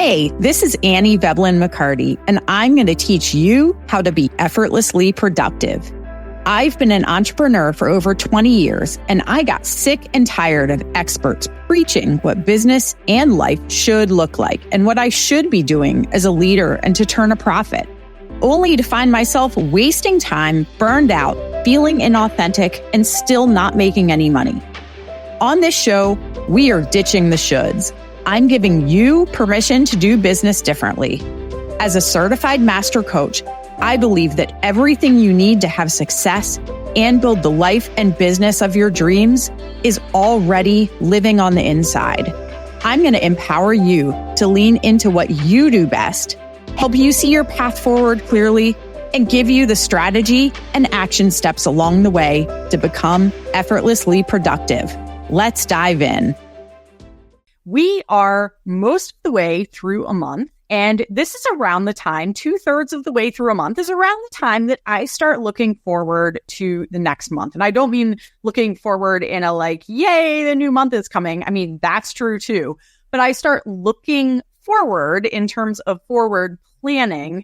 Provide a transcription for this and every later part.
Hey, this is Annie Veblen McCarty, and I'm going to teach you how to be effortlessly productive. I've been an entrepreneur for over 20 years, and I got sick and tired of experts preaching what business and life should look like and what I should be doing as a leader and to turn a profit, only to find myself wasting time, burned out, feeling inauthentic, and still not making any money. On this show, we are ditching the shoulds. I'm giving you permission to do business differently. As a certified master coach, I believe that everything you need to have success and build the life and business of your dreams is already living on the inside. I'm going to empower you to lean into what you do best, help you see your path forward clearly, and give you the strategy and action steps along the way to become effortlessly productive. Let's dive in. We are most of the way through a month, and this is around the time, 2/3 of the way through a month is around the time that I start looking forward to the next month. And I don't mean looking forward in a like, yay, the new month is coming. I mean, that's true too. But I start looking forward in terms of forward planning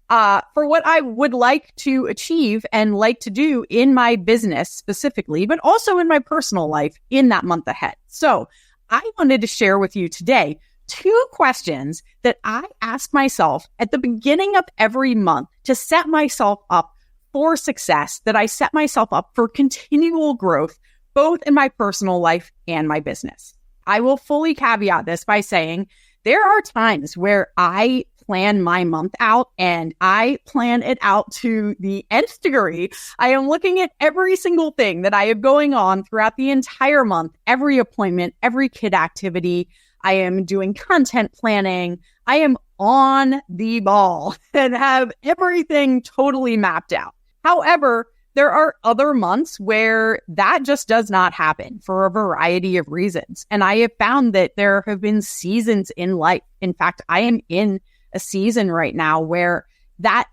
for what I would like to achieve and like to do in my business specifically, but also in my personal life in that month ahead. So I wanted to share with you today 2 questions that I ask myself at the beginning of every month to set myself up for success, that I set myself up for continual growth, both in my personal life and my business. I will fully caveat this by saying there are times where I plan my month out and I plan it out to the nth degree. I am looking at every single thing that I have going on throughout the entire month, every appointment, every kid activity. I am doing content planning. I am on the ball and have everything totally mapped out. However, there are other months where that just does not happen for a variety of reasons. And I have found that there have been seasons in life. In fact, I am in a season right now where that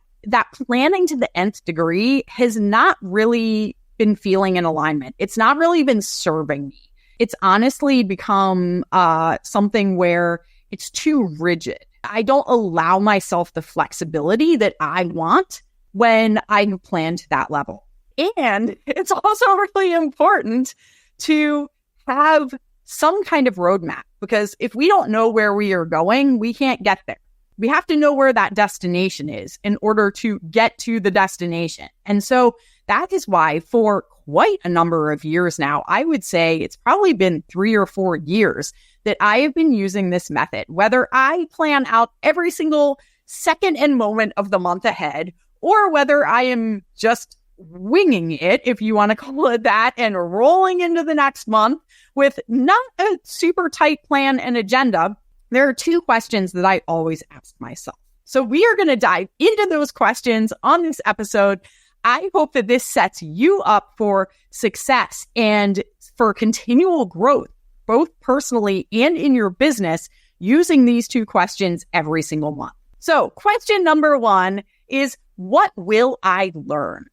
planning to the nth degree has not really been feeling in alignment. It's not really been serving me. It's honestly become something where it's too rigid. I don't allow myself the flexibility that I want when I plan to that level. And it's also really important to have some kind of roadmap, because if we don't know where we are going, we can't get there. We have to know where that destination is in order to get to the destination. And so that is why for quite a number of years now, I would say it's probably been 3 or 4 years that I have been using this method, whether I plan out every single second and moment of the month ahead, or whether I am just winging it, if you want to call it that, and rolling into the next month with not a super tight plan and agenda. There are 2 questions that I always ask myself. So we are going to dive into those questions on this episode. I hope that this sets you up for success and for continual growth, both personally and in your business, using these 2 questions every single month. So question number 1 is, what will I learn?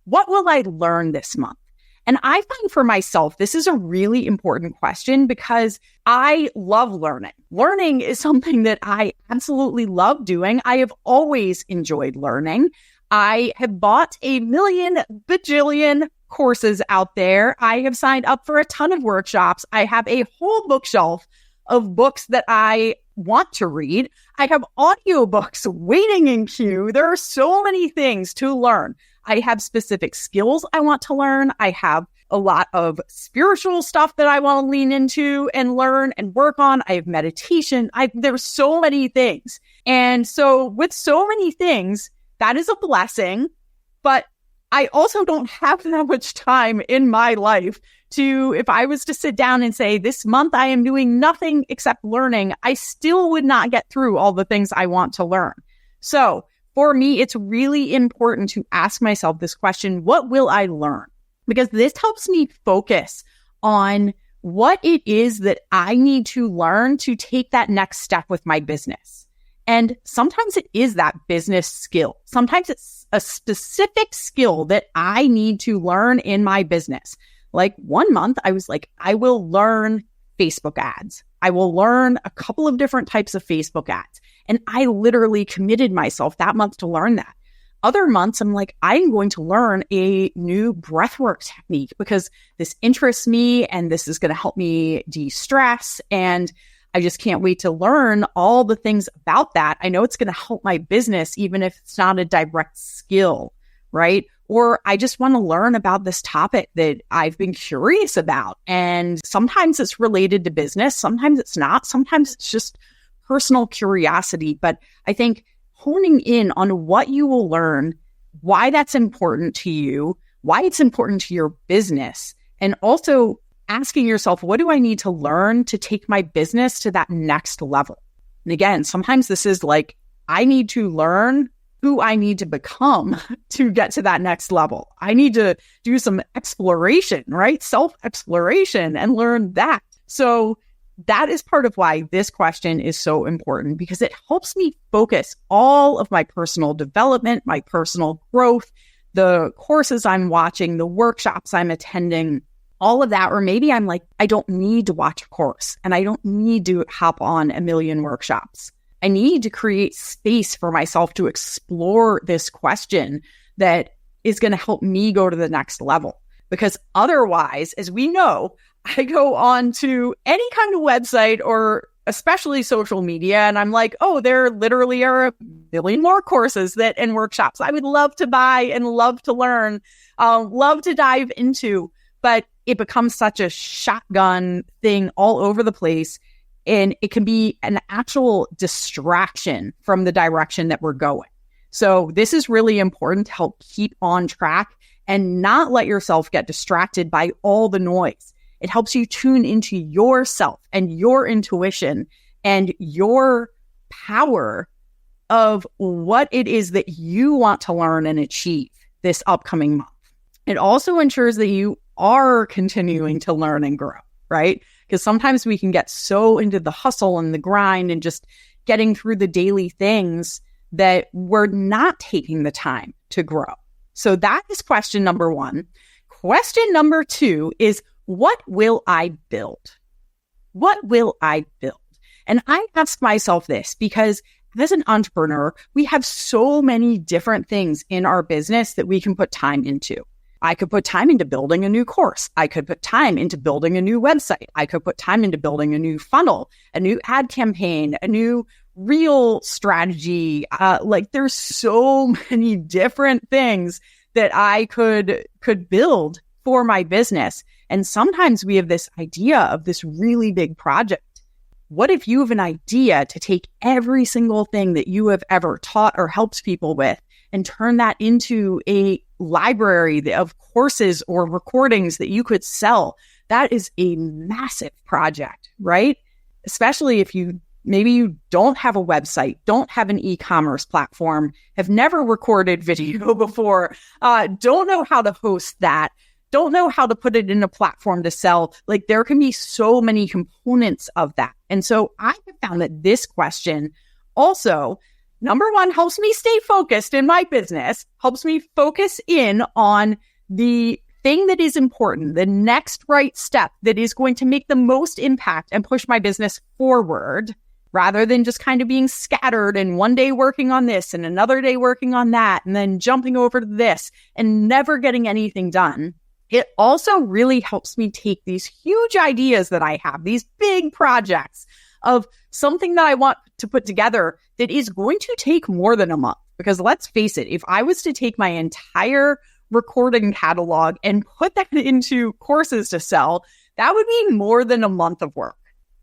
What will I learn this month? And I find for myself, this is a really important question because I love learning. Learning is something that I absolutely love doing. I have always enjoyed learning. I have bought a million bajillion courses out there. I have signed up for a ton of workshops. I have a whole bookshelf of books that I want to read. I have audiobooks waiting in queue. There are so many things to learn. I have specific skills I want to learn. I have a lot of spiritual stuff that I want to lean into and learn and work on. I have meditation. There's so many things. And so with so many things, that is a blessing, but I also don't have that much time in my life to, if I was to sit down and say, this month I am doing nothing except learning, I still would not get through all the things I want to learn. So for me, it's really important to ask myself this question, what will I learn? Because this helps me focus on what it is that I need to learn to take that next step with my business. And sometimes it is that business skill. Sometimes it's a specific skill that I need to learn in my business. Like one month, I was like, I will learn Facebook ads. I will learn a couple of different types of Facebook ads. And I literally committed myself that month to learn that. Other months, I'm like, I'm going to learn a new breathwork technique because this interests me and this is going to help me de-stress. And I just can't wait to learn all the things about that. I know it's going to help my business, even if it's not a direct skill, right? Or I just want to learn about this topic that I've been curious about. And sometimes it's related to business. Sometimes it's not. Sometimes it's just personal curiosity. But I think honing in on what you will learn, why that's important to you, why it's important to your business, and also asking yourself, what do I need to learn to take my business to that next level? And again, sometimes this is like, I need to learn who I need to become to get to that next level. I need to do some exploration, right? Self-exploration and learn that. So that is part of why this question is so important, because it helps me focus all of my personal development, my personal growth, the courses I'm watching, the workshops I'm attending, all of that. Or maybe I'm like, I don't need to watch a course and I don't need to hop on a million workshops. I need to create space for myself to explore this question that is going to help me go to the next level. Because otherwise, as we know, I go on to any kind of website or especially social media, and I'm like, oh, there literally are a million more courses and workshops I would love to buy and love to learn, love to dive into. But it becomes such a shotgun thing all over the place. And it can be an actual distraction from the direction that we're going. So this is really important to help keep on track and not let yourself get distracted by all the noise. It helps you tune into yourself and your intuition and your power of what it is that you want to learn and achieve this upcoming month. It also ensures that you are continuing to learn and grow, right? Because sometimes we can get so into the hustle and the grind and just getting through the daily things that we're not taking the time to grow. So that is question number one. Question number two is, what will I build? What will I build? And I ask myself this because as an entrepreneur, we have so many different things in our business that we can put time into. I could put time into building a new course. I could put time into building a new website. I could put time into building a new funnel, a new ad campaign, a new reel strategy. Like there's so many different things that I could build for my business. And sometimes we have this idea of this really big project. What if you have an idea to take every single thing that you have ever taught or helped people with and turn that into a library of courses or recordings that you could sell? That is a massive project, right? Especially if maybe you don't have a website, don't have an e-commerce platform, have never recorded video before, don't know how to host that, don't know how to put it in a platform to sell. Like there can be so many components of that. And so I have found that this question also, number one, helps me stay focused in my business, helps me focus in on the thing that is important, the next right step that is going to make the most impact and push my business forward, rather than just kind of being scattered and one day working on this and another day working on that and then jumping over to this and never getting anything done. It also really helps me take these huge ideas that I have, these big projects of something that I want to put together that is going to take more than a month. Because let's face it, if I was to take my entire recording catalog and put that into courses to sell, that would be more than a month of work.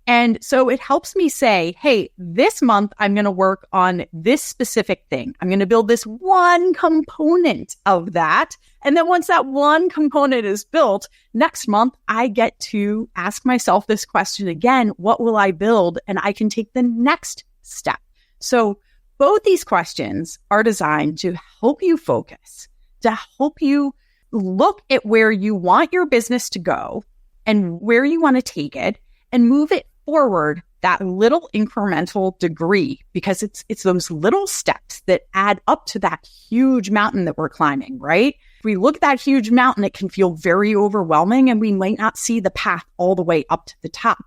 And so it helps me say, hey, this month I'm going to work on this specific thing. I'm going to build this one component of that. And then once that one component is built, next month I get to ask myself this question again, what will I build? And I can take the next step. So both these questions are designed to help you focus, to help you look at where you want your business to go and where you want to take it and move it forward that little incremental degree, because it's those little steps that add up to that huge mountain that we're climbing, right? If we look at that huge mountain, it can feel very overwhelming and we might not see the path all the way up to the top.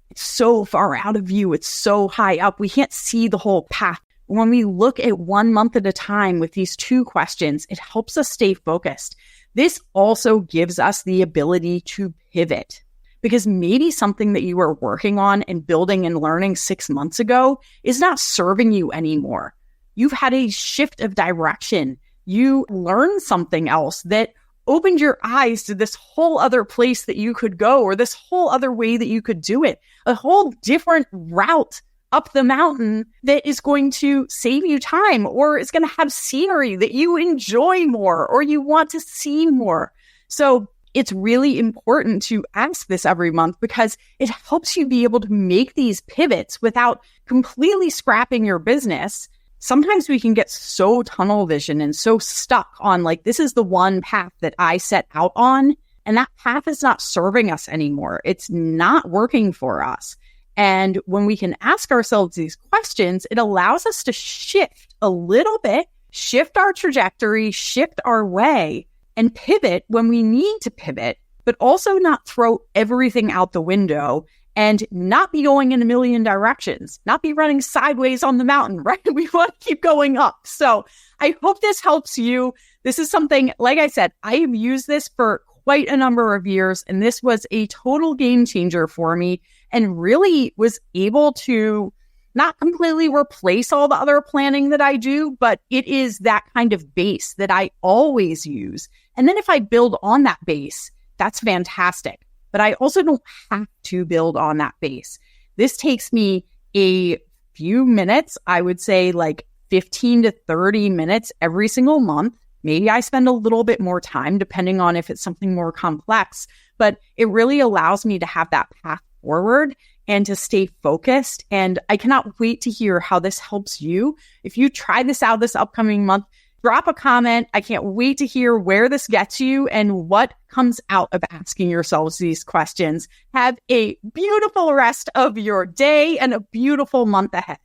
it's so far out of view. It's so high up. We can't see the whole path. When we look at 1 month at a time with these 2 questions, it helps us stay focused. This also gives us the ability to pivot, because maybe something that you were working on and building and learning 6 months ago is not serving you anymore. You've had a shift of direction. You learned something else that opened your eyes to this whole other place that you could go, or this whole other way that you could do it, a whole different route up the mountain that is going to save you time, or is going to have scenery that you enjoy more, or you want to see more. So it's really important to ask this every month, because it helps you be able to make these pivots without completely scrapping your business. Sometimes we can get so tunnel vision and so stuck on like, this is the one path that I set out on, and that path is not serving us anymore. It's not working for us. And when we can ask ourselves these questions, it allows us to shift a little bit, shift our trajectory, shift our way, and pivot when we need to pivot, but also not throw everything out the window and not be going in a million directions, not be running sideways on the mountain, right? We want to keep going up. So I hope this helps you. This is something, like I said, I have used this for quite a number of years, and this was a total game changer for me, and really was able to not completely replace all the other planning that I do, but it is that kind of base that I always use. And then if I build on that base, that's fantastic. But I also don't have to build on that base. This takes me a few minutes, I would say like 15 to 30 minutes every single month. Maybe I spend a little bit more time depending on if it's something more complex, but it really allows me to have that path forward and to stay focused. And I cannot wait to hear how this helps you. If you try this out this upcoming month, drop a comment. I can't wait to hear where this gets you and what comes out of asking yourselves these questions. Have a beautiful rest of your day and a beautiful month ahead.